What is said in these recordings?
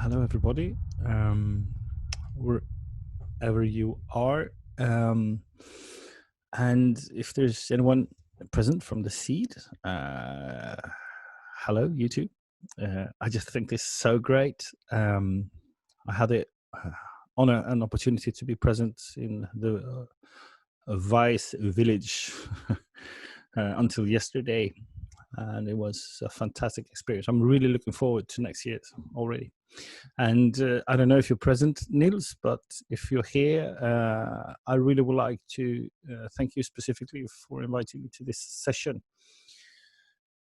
Hello, everybody, wherever you are. And if there's anyone present from the seed, hello, you too. I just think this is so great. I had the honor and opportunity to be present in the Vice village until yesterday. And it was a fantastic experience. I'm really looking forward to next year already. And I don't know if you're present, Niels, but if you're here, I really would like to thank you specifically for inviting me to this session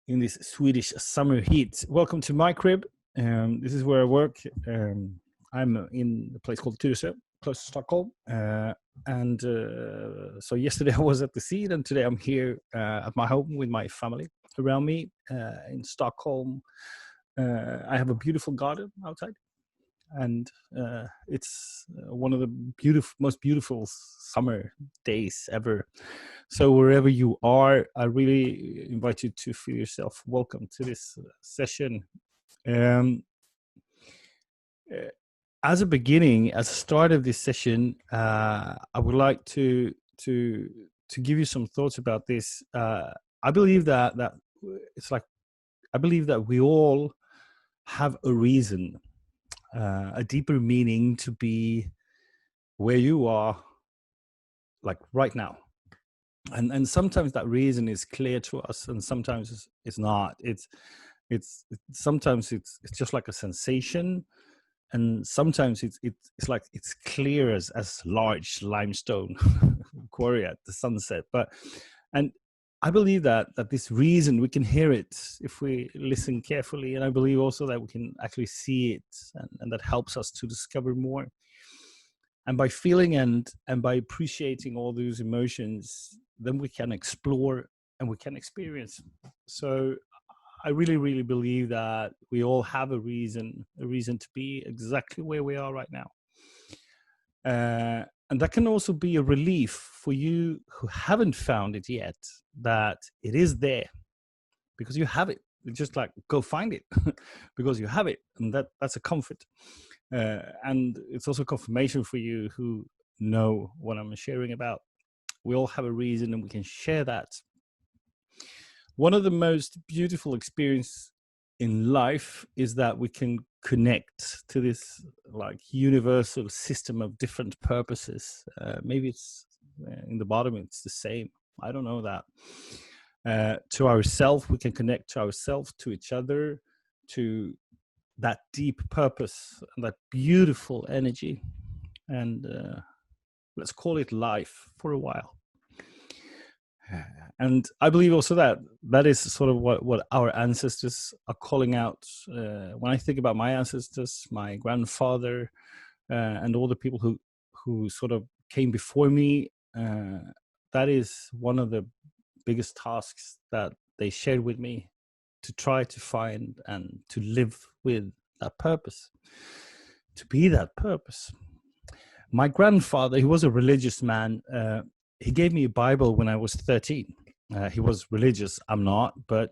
in this Swedish summer heat. Welcome to my crib. This is where I work. I'm in a place called Tyresö, close to Stockholm. So yesterday I was at the sea, and today I'm here at my home with my family around me in Stockholm. I have a beautiful garden outside, and it's one of the most beautiful summer days ever. So wherever you are, I really invite you to feel yourself welcome to this session. As a beginning, as a start of this session, I would like to give you some thoughts about this. I believe that we all have a reason, a deeper meaning to be where you are, like right now. And sometimes that reason is clear to us, and sometimes it's not. Sometimes it's just like a sensation, and sometimes it's like it's clear as large limestone quarry at the sunset. And I believe that this reason, we can hear it if we listen carefully, and I believe also that we can actually see it, and that helps us to discover more. And by feeling and by appreciating all those emotions, then we can explore and we can experience. So I really, really believe that we all have a reason to be exactly where we are right now. And that can also be a relief for you who haven't found it yet, that it is there because you have it. It's just like, go find it because you have it. And that's a comfort. And it's also confirmation for you who know what I'm sharing about. We all have a reason, and we can share that. One of the most beautiful experiences in life is that we can connect to this like universal system of different purposes. Maybe it's in the bottom, it's the same. I don't know that. To ourselves, we can connect to ourselves, to each other, to that deep purpose and that beautiful energy. And let's call it life for a while. And I believe also that is sort of what our ancestors are calling out. When I think about my ancestors, my grandfather, and all the people who sort of came before me, that is one of the biggest tasks that they shared with me, to try to find and to live with that purpose, to be that purpose. My grandfather, he was a religious man. He gave me a Bible when I was 13. He was religious. I'm not, but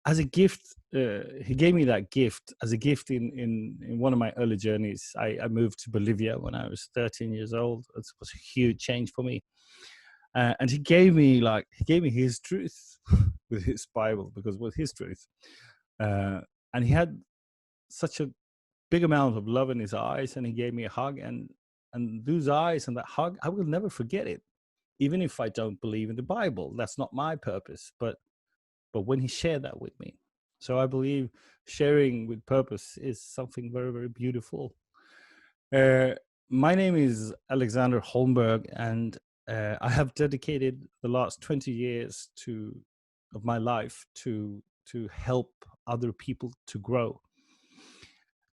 as a gift, he gave me that gift as a gift in one of my early journeys. I moved to Bolivia when I was 13 years old. It was a huge change for me. And he gave me his truth with his Bible, because it was his truth. And he had such a big amount of love in his eyes, and he gave me a hug, and those eyes and that hug, I will never forget it. Even if I don't believe in the Bible, that's not my purpose, but when he shared that with me. So I believe sharing with purpose is something very, very beautiful. My name is Alexander Holmberg, and I have dedicated the last 20 years of my life to help other people to grow,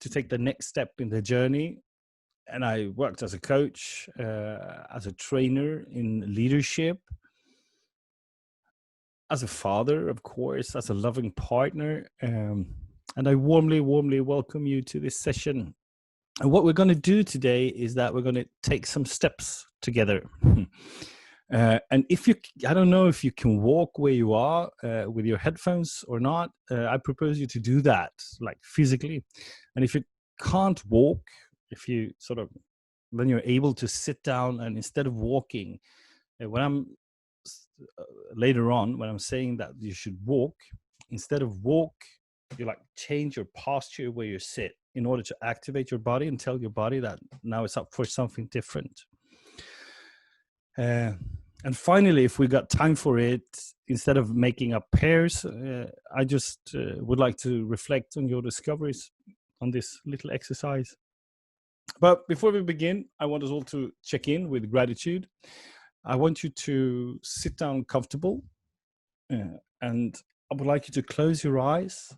to take the next step in their journey. And I worked as a coach, as a trainer in leadership, as a father, of course, as a loving partner. And I warmly, warmly welcome you to this session. And what we're going to do today is that we're going to take some steps together. And I don't know if you can walk where you are with your headphones or not. I propose you to do that, like physically. And if you can't walk, if you sort of, then you're able to sit down, and instead of walking, when I'm later on, when I'm saying that you should walk, instead of walk, you like change your posture where you sit in order to activate your body and tell your body that now it's up for something different. And finally, if we got time for it, instead of making up pairs, I just would like to reflect on your discoveries on this little exercise. But before we begin, I want us all to check in with gratitude. I want you to sit down comfortable, and I would like you to close your eyes,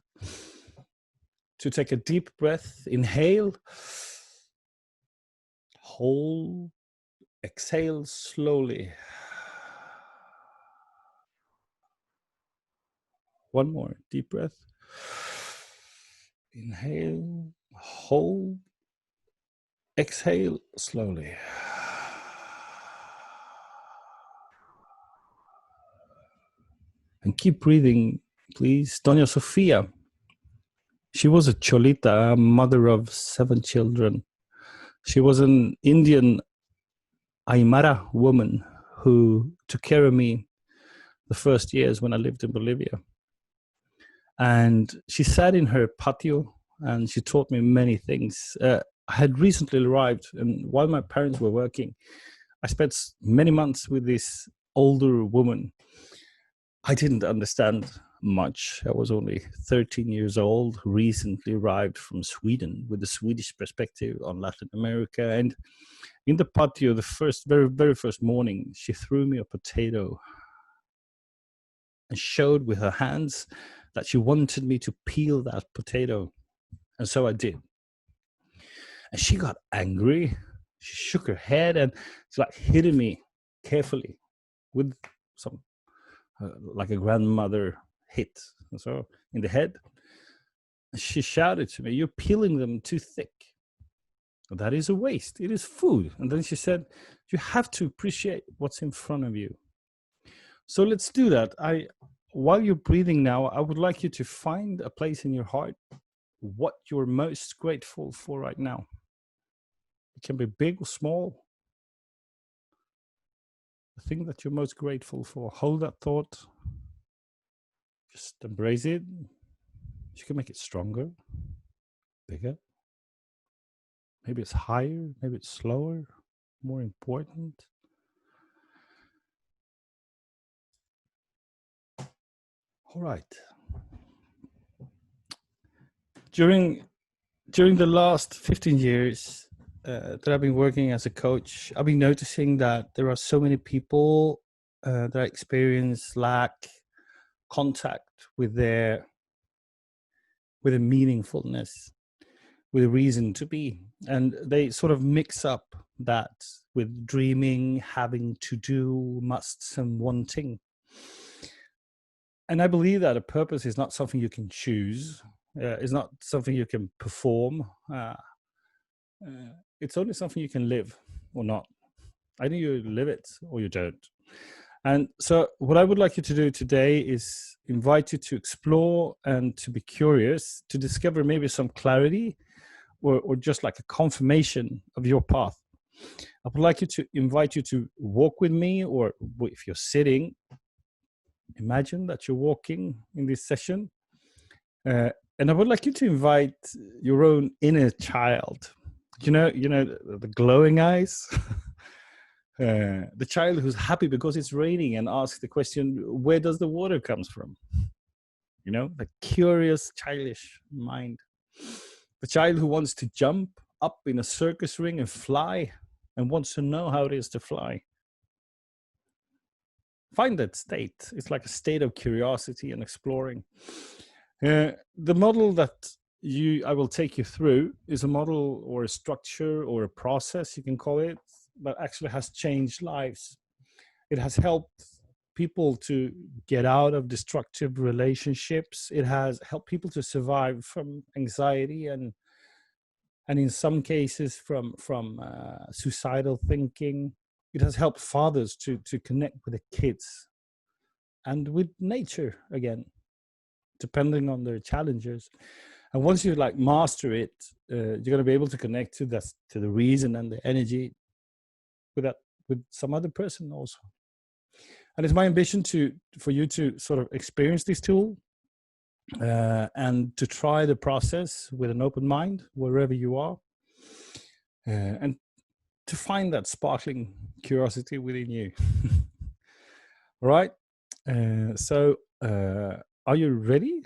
to take a deep breath. Inhale, hold, exhale slowly. One more deep breath. Inhale, hold, exhale slowly. And keep breathing, please. Doña Sofia, she was a Cholita, a mother of 7 children. She was an Indian Aymara woman who took care of me the first years when I lived in Bolivia. And she sat in her patio and she taught me many things. I had recently arrived, and while my parents were working, I spent many months with this older woman. I didn't understand much. I was only 13 years old, recently arrived from Sweden with a Swedish perspective on Latin America. And in the patio, the very first morning, she threw me a potato and showed with her hands that she wanted me to peel that potato. And so I did. And she got angry. She shook her head and she like hit me carefully with some, like a grandmother hit, so in the head. She shouted to me, "You're peeling them too thick. That is a waste. It is food." And then she said, "You have to appreciate what's in front of you." So let's do that. While you're breathing now, I would like you to find a place in your heart what you're most grateful for right now. It can be big or small. The thing that you're most grateful for. Hold that thought. Just embrace it. You can make it stronger, bigger. Maybe it's higher, maybe it's slower, more important. All right. During the last 15 years that I've been working as a coach, I've been noticing that there are so many people that experience lack contact with their meaningfulness, with a reason to be, and they sort of mix up that with dreaming, having to do, musts, and wanting. And I believe that a purpose is not something you can choose. It's not something you can perform. It's only something you can live or not. Either you live it or you don't. And so what I would like you to do today is invite you to explore and to be curious, to discover maybe some clarity or just like a confirmation of your path. I would like to invite you to walk with me, or if you're sitting, imagine that you're walking in this session. And I would like you to invite your own inner child. You know, the glowing eyes. The child who's happy because it's raining and asks the question, where does the water comes from? You know, the curious, childish mind. The child who wants to jump up in a circus ring and fly and wants to know how it is to fly. Find that state. It's like a state of curiosity and exploring. The model that I will take you through is a model or a structure or a process, you can call it, that actually has changed lives. It has helped people to get out of destructive relationships. It has helped people to survive from anxiety and in some cases from suicidal thinking. It has helped fathers to connect with the kids and with nature again, depending on their challenges. And once you like master it, you're going to be able to connect to the reason and the energy with some other person also. And it's my ambition for you to sort of experience this tool and to try the process with an open mind wherever you are, and to find that sparkling curiosity within you. All right. So are you ready?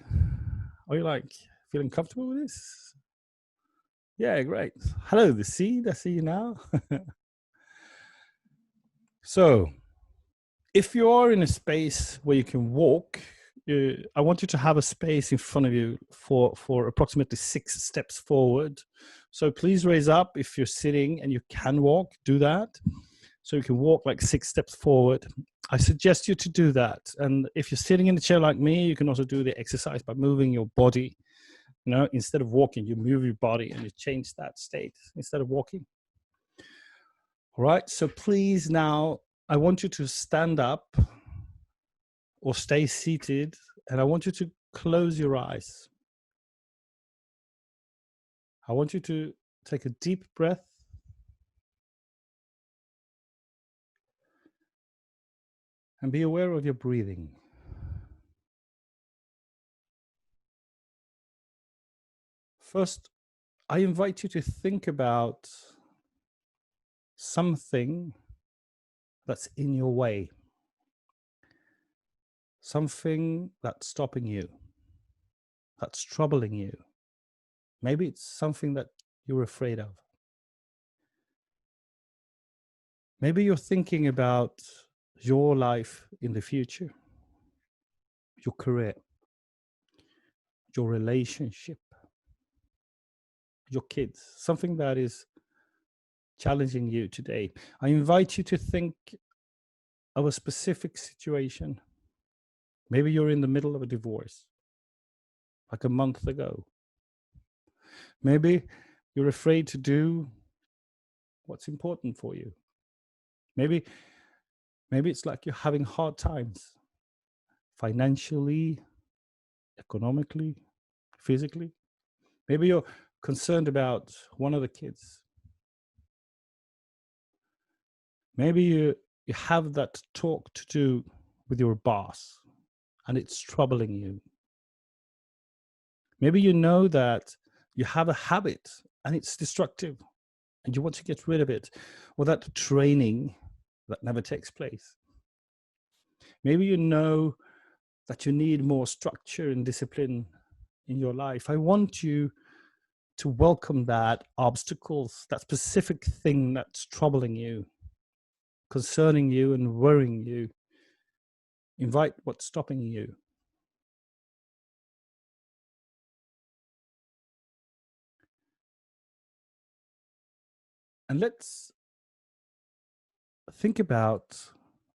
Are you like feeling comfortable with this? Yeah, great. Hello, the seed. I see you now. So if you are in a space where you can walk, I want you to have a space in front of you for approximately 6 steps forward. So please raise up if you're sitting and you can walk, do that. So you can walk like 6 steps forward. I suggest you to do that. And if you're sitting in a chair like me, you can also do the exercise by moving your body. You know, instead of walking, you move your body and you change that state instead of walking. All right, so please now, I want you to stand up or stay seated, and I want you to close your eyes. I want you to take a deep breath and be aware of your breathing. First, I invite you to think about something that's in your way, something that's stopping you, that's troubling you. Maybe it's something that you're afraid of. Maybe you're thinking about your life in the future, your career, your relationship, your kids, something that is challenging you today. I invite you to think of a specific situation. Maybe you're in the middle of a divorce, like a month ago. Maybe you're afraid to do what's important for you. Maybe it's like you're having hard times financially, economically, physically. Maybe you're concerned about one of the kids. Maybe you have that talk to do with your boss and it's troubling you. Maybe you know that you have a habit and it's destructive and you want to get rid of it, or that training that never takes place. Maybe you know that you need more structure and discipline in your life. I want you to welcome that obstacles, that specific thing that's troubling you, concerning you and worrying you. Invite what's stopping you. And let's think about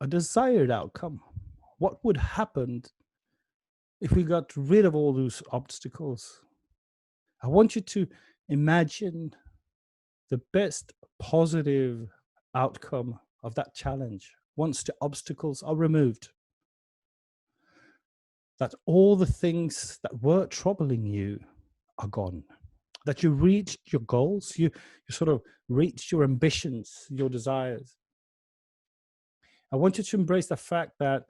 a desired outcome. What would happen if we got rid of all those obstacles? I want you to imagine the best positive outcome of that challenge once the obstacles are removed. That all the things that were troubling you are gone. That you reached your goals, you sort of reached your ambitions, your desires. I want you to embrace the fact that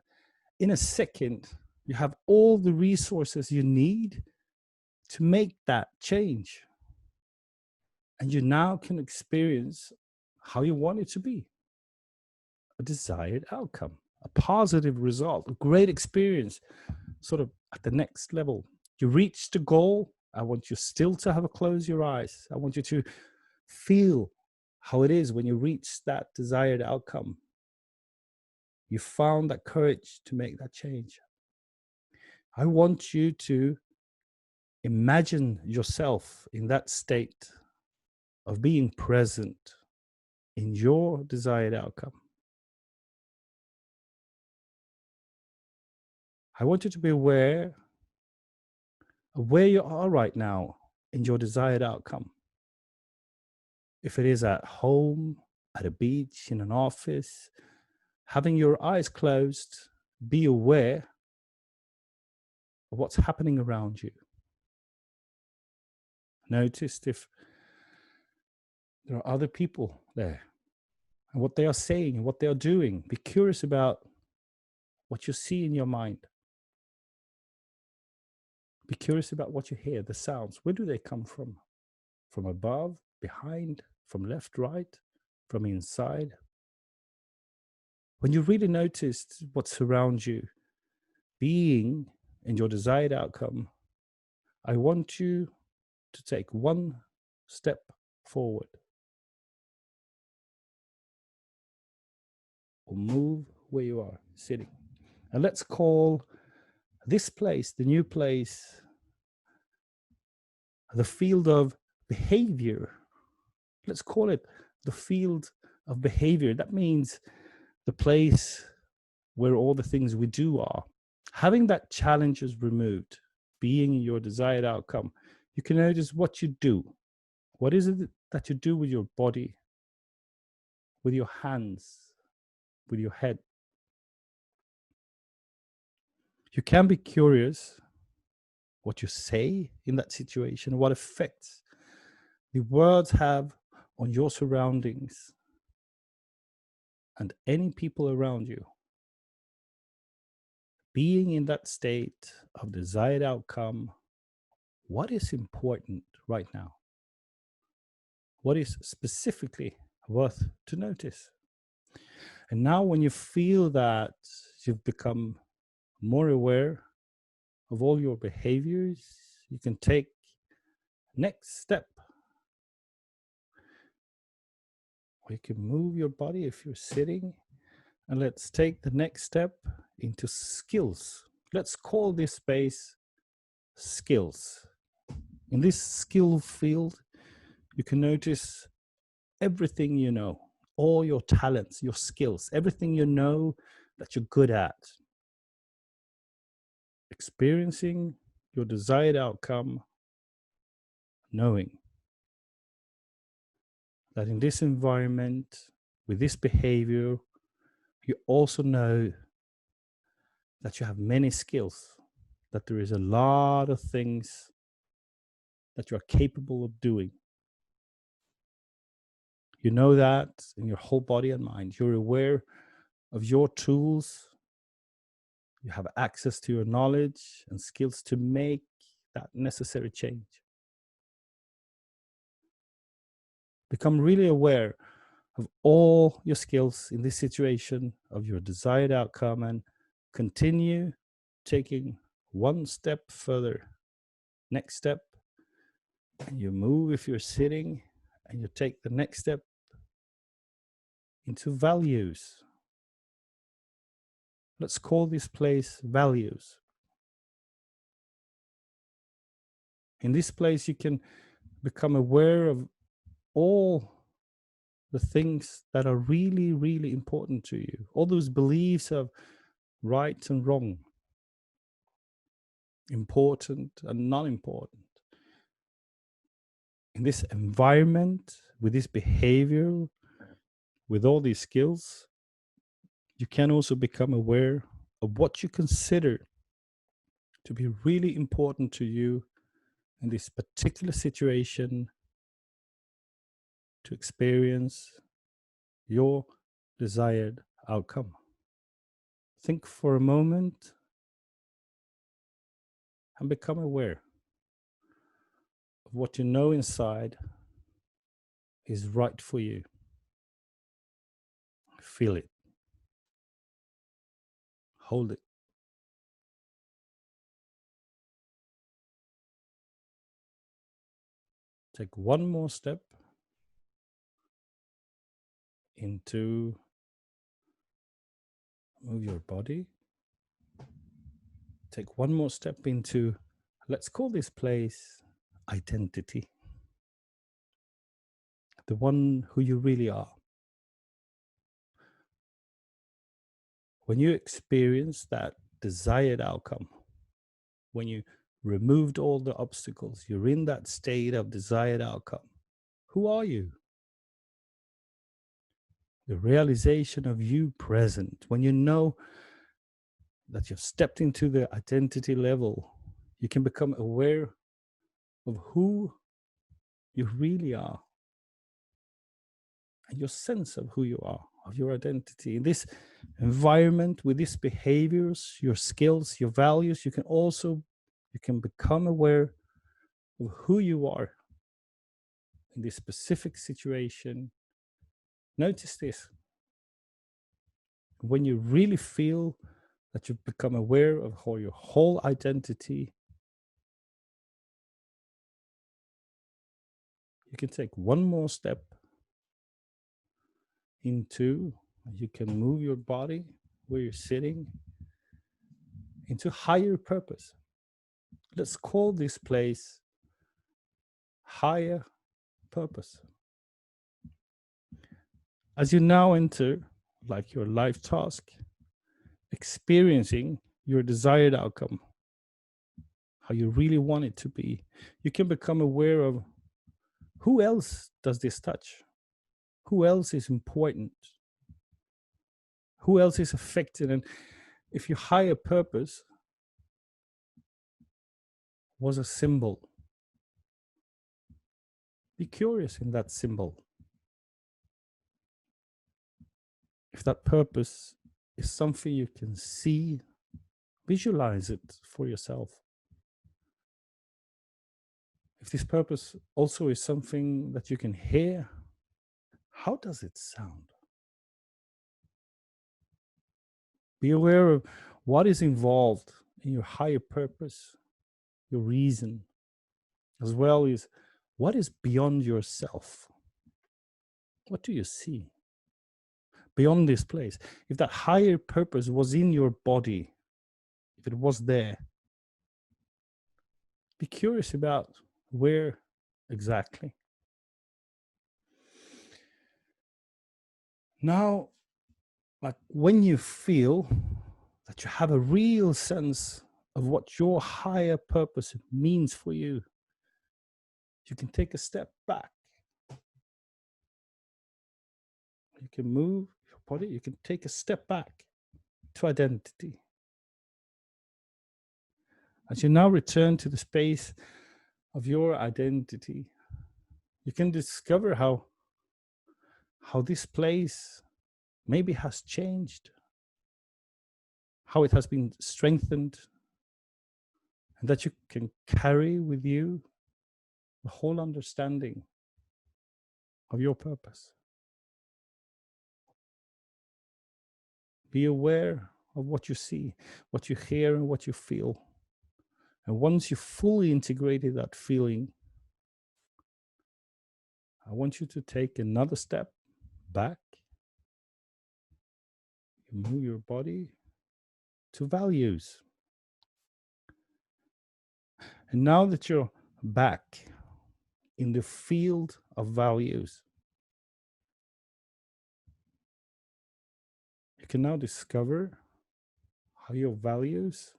in a second, you have all the resources you need to make that change. And you now can experience how you want it to be. A desired outcome, a positive result, a great experience, sort of at the next level. You reach the goal. I want you still to have a close your eyes. I want you to feel how it is when you reach that desired outcome. You found that courage to make that change. I want you to imagine yourself in that state of being present in your desired outcome. I want you to be aware of where you are right now in your desired outcome. If it is at home, at a beach, in an office, having your eyes closed, be aware of what's happening around you. Notice if there are other people there and what they are saying and what they are doing. Be curious about what you see in your mind. Be curious about what you hear, the sounds. Where do they come from? From above, behind, from left, right, from inside? When you really notice what surrounds you, being in your desired outcome, I want you to take one step forward or move where you are sitting. And let's call this place, the new place, the field of behavior. Let's call it the field of behavior. That means the place where all the things we do are. Having that challenges removed, being your desired outcome, you can notice what you do. What is it that you do with your body, with your hands, with your head? You can be curious what you say in that situation, what effects the words have on your surroundings and any people around you. Being in that state of desired outcome, what is important right now? What is specifically worth to notice? And now when you feel that you've become more aware of all your behaviors, you can take next step. Or you can move your body if you're sitting. And let's take the next step into skills. Let's call this space skills. In this skill field, you can notice everything you know, all your talents, your skills, everything you know that you're good at. Experiencing your desired outcome, knowing that in this environment, with this behavior, you also know that you have many skills, that there is a lot of things that you are capable of doing. You know that in your whole body and mind. You're aware of your tools. You have access to your knowledge and skills to make that necessary change. Become really aware of all your skills in this situation, of your desired outcome, and continue taking one step further. Next step, and you move if you're sitting, and you take the next step into values. Let's call this place values. In this place, you can become aware of all the things that are really, really important to you. All those beliefs of right and wrong, important and non important. In this environment, with this behavior, with all these skills, you can also become aware of what you consider to be really important to you in this particular situation to experience your desired outcome. Think for a moment and become aware of what you know inside is right for you. Feel it. Hold it. Take one more step into move your body. Take one more step into, let's call this place identity. The one who you really are. When you experience that desired outcome, when you removed all the obstacles, you're in that state of desired outcome. Who are you? The realization of you present, when you know that you've stepped into the identity level, you can become aware of who you really are, and your sense of who you are, of your identity. In this environment, with these behaviors, your skills, your values, you can become aware of who you are in this specific situation. Notice this. When you really feel that you've become aware of how your whole identity, you can take one more step into, you can move your body where you're sitting into higher purpose. Let's call this place higher purpose. As you now enter, like your life task, experiencing your desired outcome, how you really want it to be, you can become aware of who else does this touch? Who else is important? Who else is affected? And if your higher purpose was a symbol, be curious in that symbol. If that purpose is something you can see, visualize it for yourself. If this purpose also is something that you can hear, how does it sound? Be aware of what is involved in your higher purpose, your reason, as well as what is beyond yourself. What do you see beyond this place? If that higher purpose was in your body, if it was there, be curious about where exactly. Now, like when you feel that you have a real sense of what your higher purpose means for you, you can take a step back. You can move your body, you can take a step back to identity. As you now return to the space of your identity, you can discover how this place maybe has changed, how it has been strengthened, and that you can carry with you the whole understanding of your purpose. Be aware of what you see, what you hear, and what you feel. And once you fully integrated that feeling, I want you to take another step back. You move your body to values. And now that you're back in the field of values, you can now discover how your values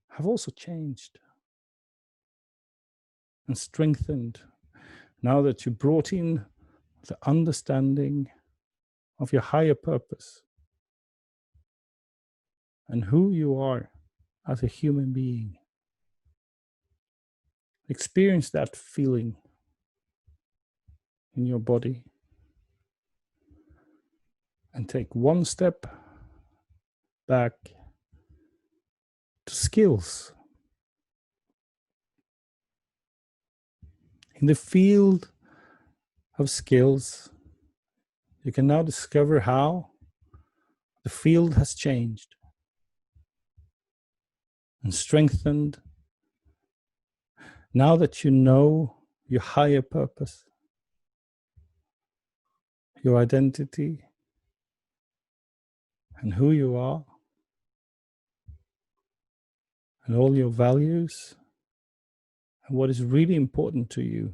have also changed and strengthened now that you brought in the understanding of your higher purpose and who you are as a human being. Experience that feeling in your body and take one step back to skills. In the field of skills, you can now discover how the field has changed and strengthened now that you know your higher purpose, your identity, and who you are, and all your values, and what is really important to you.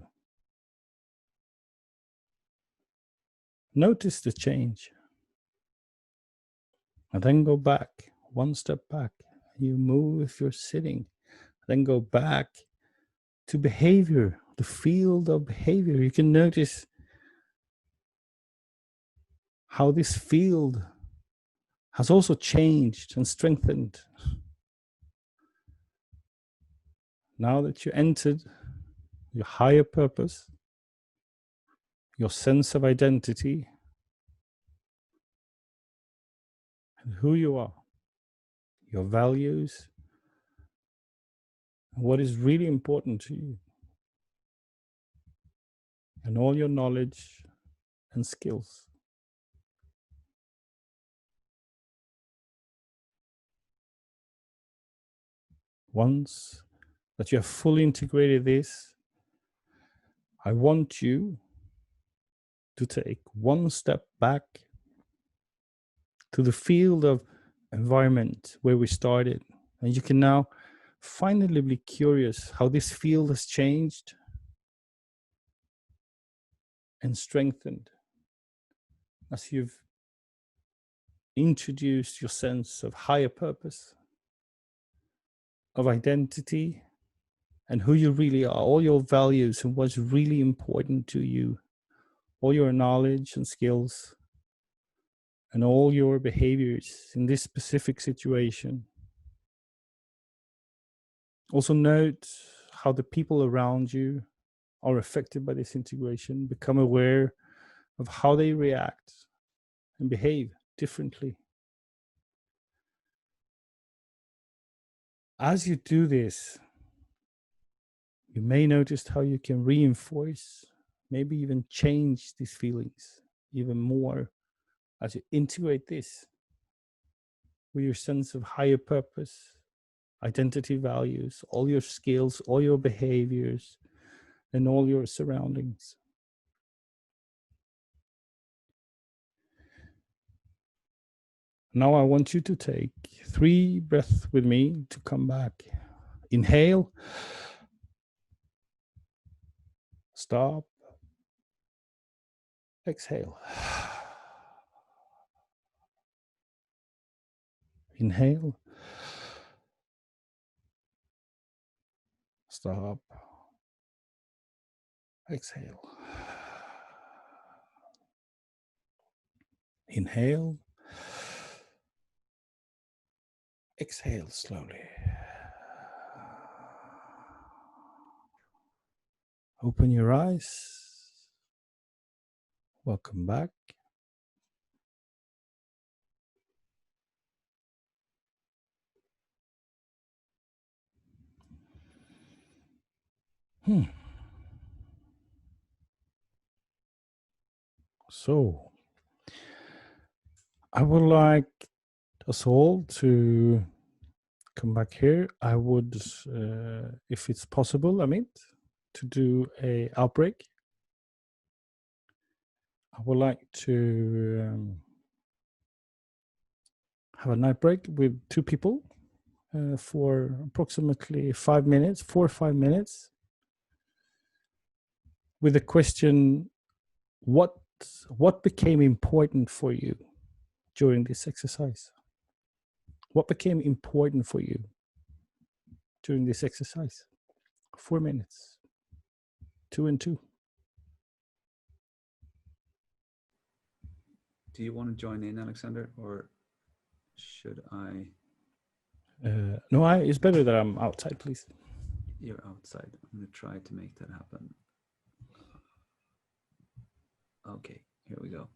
Notice the change. And then go back, one step back. You move if you're sitting. Then go back to behavior, the field of behavior. You can notice how this field has also changed and strengthened. Now that you entered your higher purpose, your sense of identity, and who you are, your values, and what is really important to you, and all your knowledge and skills. Once that you have fully integrated this, I want you to take one step back to the field of environment where we started. And you can now finally be curious how this field has changed and strengthened as you've introduced your sense of higher purpose, of identity, and who you really are, all your values and what's really important to you, all your knowledge and skills, and all your behaviors in this specific situation. Also note how the people around you are affected by this integration. Become aware of how they react and behave differently. As you do this, you may notice how you can reinforce, maybe even change these feelings even more as you integrate this with your sense of higher purpose, identity, values, all your skills, all your behaviors, and all your surroundings. Now I want you to take 3 breaths with me to come back. Inhale. Stop. Exhale. Inhale. Stop. Exhale. Inhale. Exhale slowly. Open your eyes. Welcome back. So, I would like us all to come back here. I would, if it's possible, to do a outbreak. I would like to have a night break with 2 people for approximately 5 minutes, 4 or 5 minutes, with the question, what became important for you during this exercise? What became important for you during this exercise? 4 minutes, 2 and 2. Do you want to join in, Alexander, or should I? No, it's better that I'm outside, please. You're outside. I'm going to try to make that happen. Okay, here we go.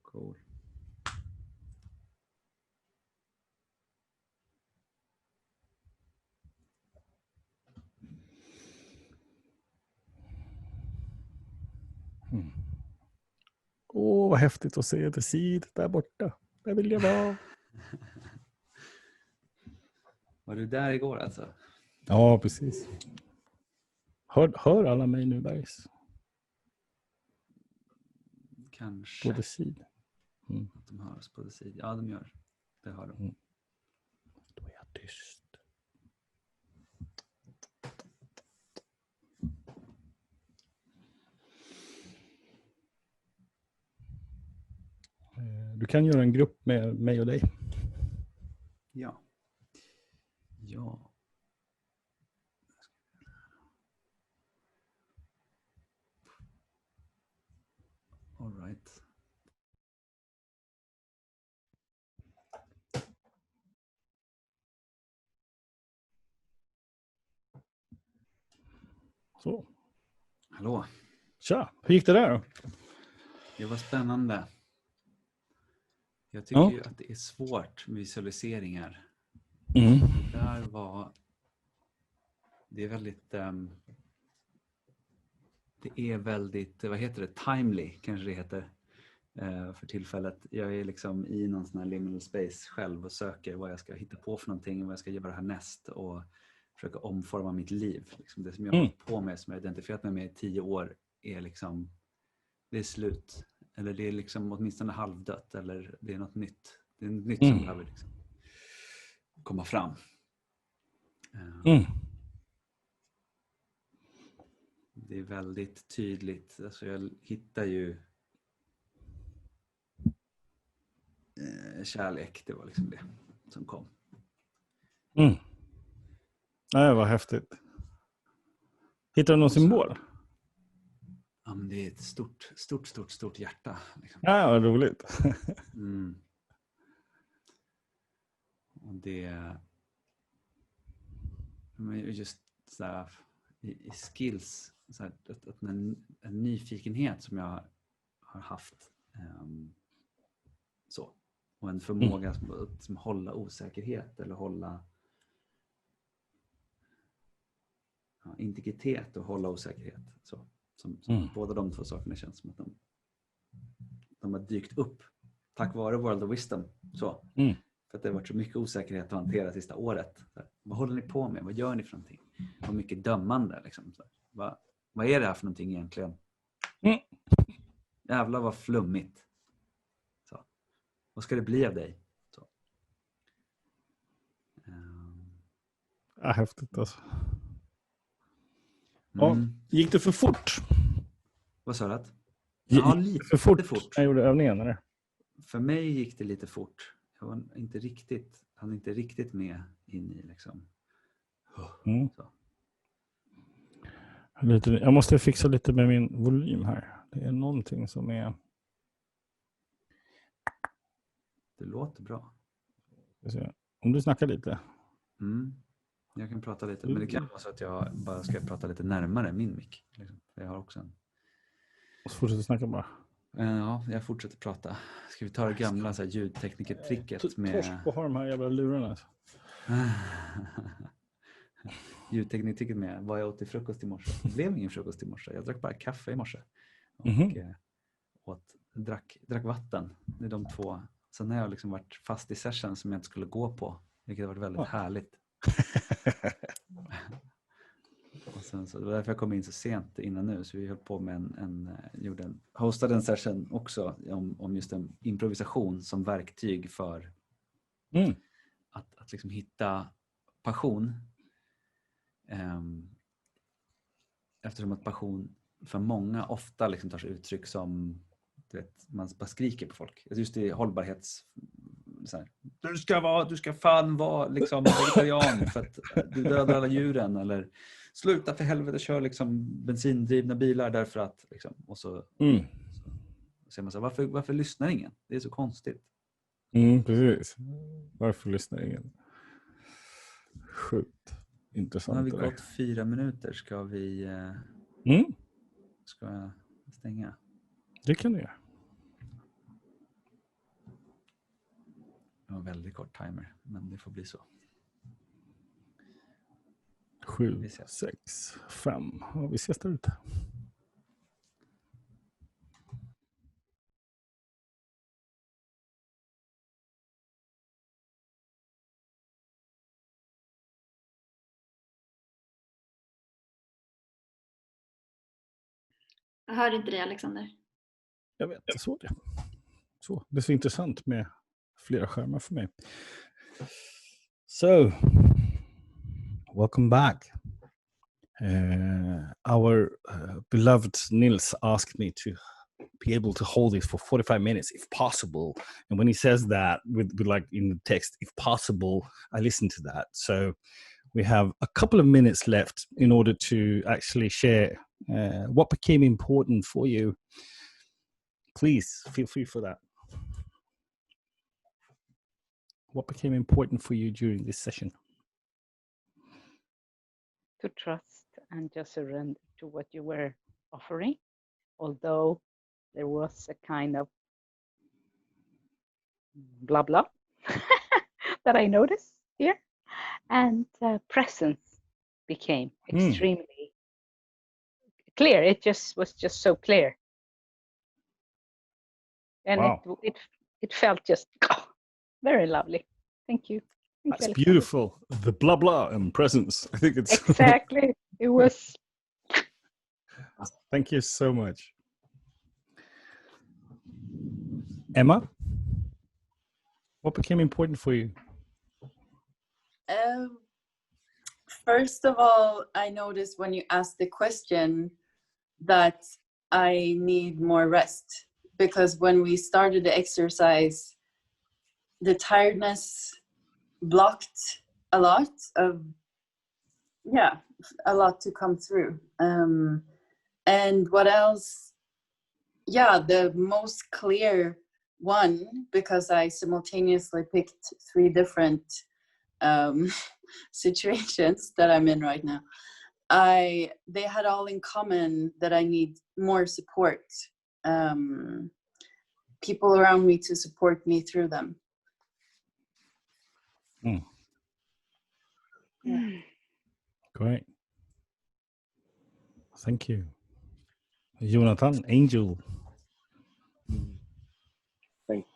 Cool. Vad häftigt att se The Seed där borta. Där vill jag vara. Var du där igår alltså? Ja, precis. Hör alla mig nu, Bergs? Kanske. På The Seed. Att de hörs på The Seed. Ja, de gör. Det har de. Då är jag tyst. Du kan göra en grupp med mig och dig. Ja. Ja. All right. Så. Hallå. Tja, hur gick det där då? Det var spännande. Jag tycker ju att det är svårt med visualiseringar. Mm. Det är väldigt, vad heter det, timely kanske det heter för tillfället. Jag är liksom i någon sån här liminal space själv och söker vad jag ska hitta på för någonting och vad jag ska göra härnäst och försöka omforma mitt liv. Liksom det som jag har hållit på med, som jag identifierat med i 10 år är liksom, det är slut. Eller det är liksom åtminstone halvdött, eller det är något nytt. Det är något nytt som behöver liksom komma fram. Det är väldigt tydligt. Alltså jag hittar ju kärlek. Det var liksom det som kom. Det var häftigt. Hittar du någon symbol? Ja, men det är ett stort hjärta. Liksom. Ja, vad roligt. Och det är just så här, i skills, så här, att en nyfikenhet som jag har haft så, och en förmåga att hålla osäkerhet eller hålla integritet och hålla osäkerhet så, som båda de två sakerna känns som att de har dykt upp tack vare World of Wisdom så. För att det har varit så mycket osäkerhet att hantera sista året. Så här, vad håller ni på med? Vad gör ni för någonting? Och mycket dömande. Liksom. Så här, vad är det här för någonting egentligen? Jävlar vad flummigt. Så. Vad ska det bli av dig? Så. Ja, häftigt alltså. Ja, gick det för fort? Vad sa du? Ja, lite för fort. Jag gjorde övningen, eller? För mig gick det lite fort. Jag var inte riktigt med in i liksom. Så. Jag måste fixa lite med min volym här. Det är någonting som är... Det låter bra. Om du snackar lite. Jag kan prata lite. Men det kan vara så att jag bara ska prata lite närmare min mick. Liksom. Jag har också en... Och så fortsätter snacka bara. Ja, jag fortsätter prata. Ska vi ta det gamla så här, ljudtekniker-tricket med... Torsk på de här jävla lurarna. Alltså. Ljudtekniker med vad jag åt till frukost i morse. Det blev ingen frukost i morse. Jag drack bara kaffe i morse. Och drack vatten. Det är de två. Sen har jag liksom varit fast i session som jag inte skulle gå på. Vilket har varit väldigt härligt. Och sen, så det var därför jag kom in så sent innan nu. Så vi höll på med hostade en session också om just en improvisation som verktyg för att liksom hitta passion. Eftersom att passion för många ofta liksom tar sig uttryck som man bara skriker på folk. Just i hållbarhets så här, du ska fan vara liksom vegetarian för att du dödar alla djuren, eller sluta för helvete kör liksom bensindrivna bilar därför att liksom, och så säger man så här, varför lyssnar ingen? Det är så konstigt. Precis. Varför lyssnar ingen? Sjukt intressant. Nu har vi gått 4 minuter. Ska vi ska jag stänga? Det kan du göra. Det var en väldigt kort timer, men det får bli så. 7, 6, 5. Ja, vi ses där ute. Jag hör inte dig, Alexander. Jag vet, jag såg det. Det är så intressant med flera skärmar för mig. So, welcome back. Our beloved Nils asked me to be able to hold this for 45 minutes if possible. And when he says that with like in the text, if possible, I listen to that. So we have a couple of minutes left in order to actually share what became important for you. Please feel free for that. What became important for you during this session? To trust and just surrender to what you were offering, although there was a kind of blah blah that I noticed here, and presence became extremely clear. It was just so clear, and wow. it felt just very lovely. Thank you. Thank That's you, beautiful. The blah blah and presence. I think it's exactly. It was. Thank you so much. Emma, what became important for you? First of all, I noticed when you asked the question that I need more rest, because when we started the exercise, the tiredness blocked a lot to come through. And what else? Yeah, the most clear one, because I simultaneously picked 3 different situations that I'm in right now. They had all in common that I need more support, people around me to support me through them. Great. Thank you. Jonathan, Angel. Thanks.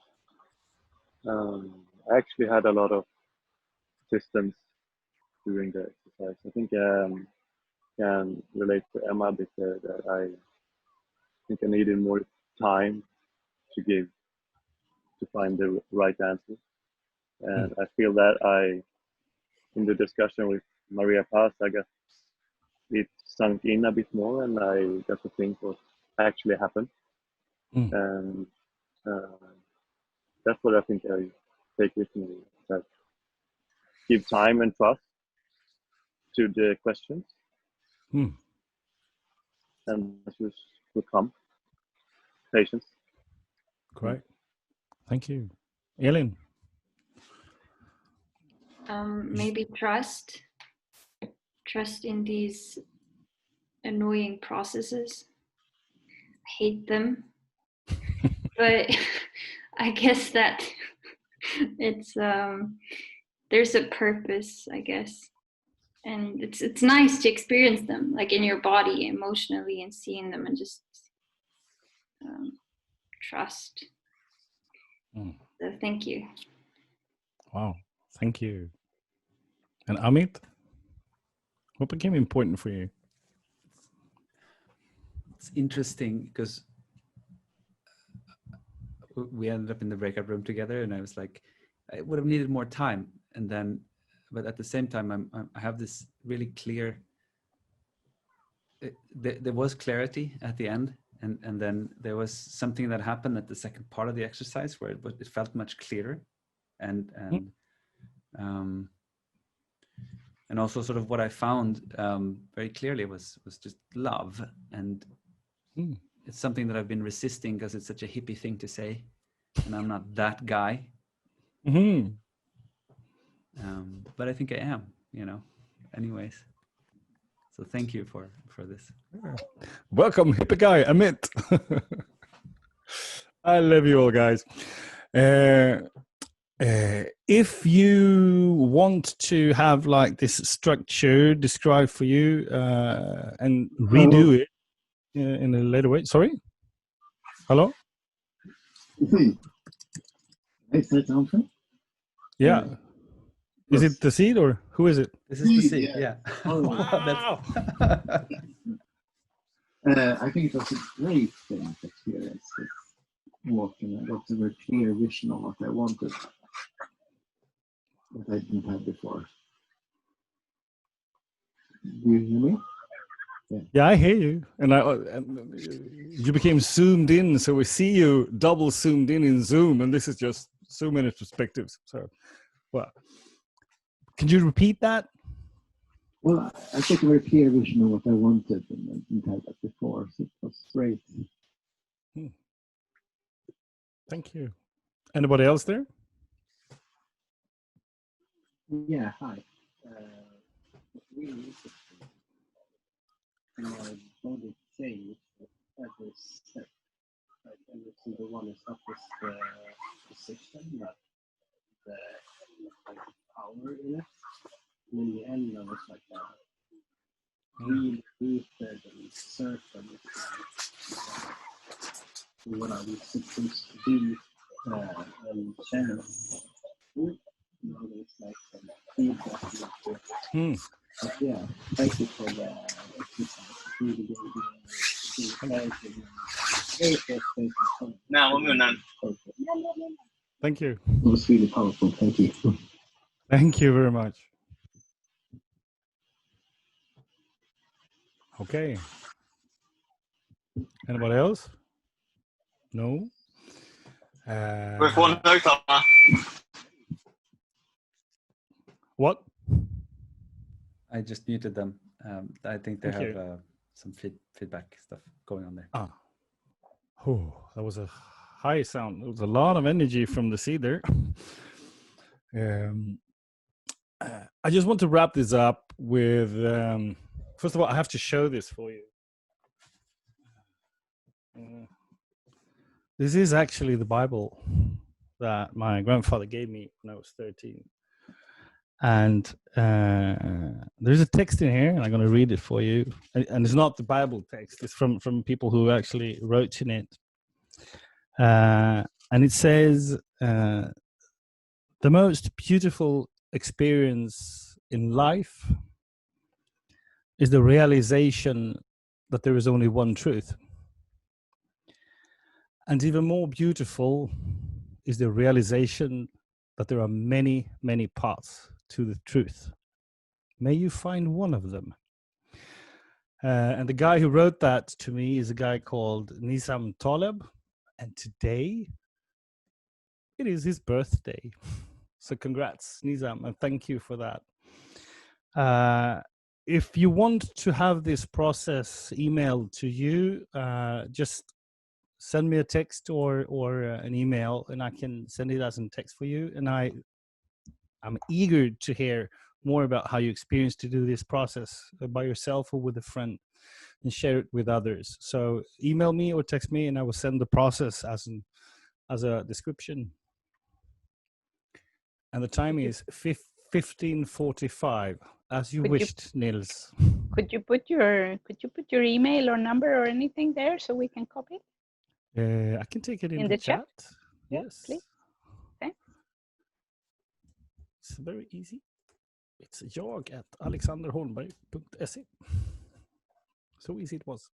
I actually had a lot of systems during the exercise. I think can relate to Emma a bit there, that I think I needed more time to find the right answer. And I feel that in the discussion with Maria Paz, I got it sunk in a bit more, and I got to think what actually happened. And that's what I think I take with me, that give time and trust to the questions, and answers will come. Patience. Great. Thank you. Elin? Maybe trust in these annoying processes. I hate them, but I guess that it's there's a purpose, I guess, and it's nice to experience them, like in your body emotionally, and seeing them and just trust. So thank you. Wow, thank you. And Amit, what became important for you? It's interesting because we ended up in the breakout room together, and I was like, I would have needed more time. And then, but at the same time, I have this really clear, there was clarity at the end. And then there was something that happened at the second part of the exercise where it felt much clearer. And also sort of what I found very clearly was just love. And it's something that I've been resisting because it's such a hippie thing to say, and I'm not that guy. But I think I am, anyways. So thank you for this. Welcome, hippie guy, Amit. I love you all, guys. If you want to have like this structure described for you and redo it in a later way. Sorry? Hello? Yeah. Is it the seed or who is it? This is the seed, yeah. Oh, wow. I think it was a great thing to experience this walking. I got a very clear vision of what I wanted that I didn't have before. Do you hear me? Yeah, I hear you, and you became zoomed in, so we see you double zoomed in Zoom, and this is just so many perspectives. So, well, can you repeat that? Well, I took a very clear vision of what I wanted, and I didn't have that before, so it was great. Thank you. Anybody else there? Yeah, hi. Really interesting. And my body change at every step. Like every single one is not just the position, but the like power in it. And in the end, I was like really rooted and certain what I'm supposed to be and channel. Now there's like some feedback. But yeah, thank you for the exercise. It's really good. Thank you. It was really powerful. Thank you. Thank you very much. Okay. Anybody else? No? What? I just muted them. I think they have some feedback stuff going on there. Oh, that was a high sound. There was a lot of energy from the seed there. I just want to wrap this up with, first of all, I have to show this for you. This is actually the Bible that my grandfather gave me when I was 13. And there's a text in here, and I'm going to read it for you. And it's not the Bible text. It's from people who actually wrote in it. And it says, the most beautiful experience in life is the realization that there is only one truth. And even more beautiful is the realization that there are many, many paths to the truth. May you find one of them. And the guy who wrote that to me is a guy called Nizam Taleb. And today, it is his birthday. So congrats, Nizam, and thank you for that. If you want to have this process emailed to you, just send me a text or an email, and I can send it as a text for you. And I'm eager to hear more about how you experience to do this process by yourself or with a friend, and share it with others. So email me or text me, and I will send the process as a description. And the time is 15:45, as you wished, Nils. Could you put your email or number or anything there so we can copy it? I can take it in the chat. Yeah, Yes, please. Thanks. It's very easy. It's jag@alexanderholmberg.se. So easy it was.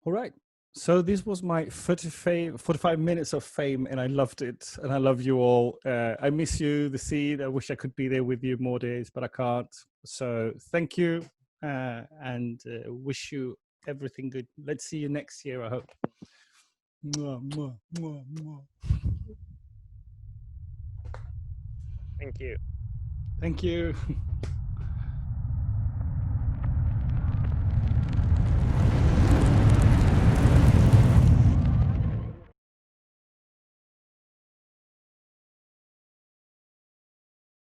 All right. So this was my 45 minutes of fame, and I loved it. And I love you all. I miss you, the seed. I wish I could be there with you more days, but I can't. So thank you, and wish you everything good. Let's see you next year, I hope. Mwah, mwah, mwah, mwah. Thank you. Thank you.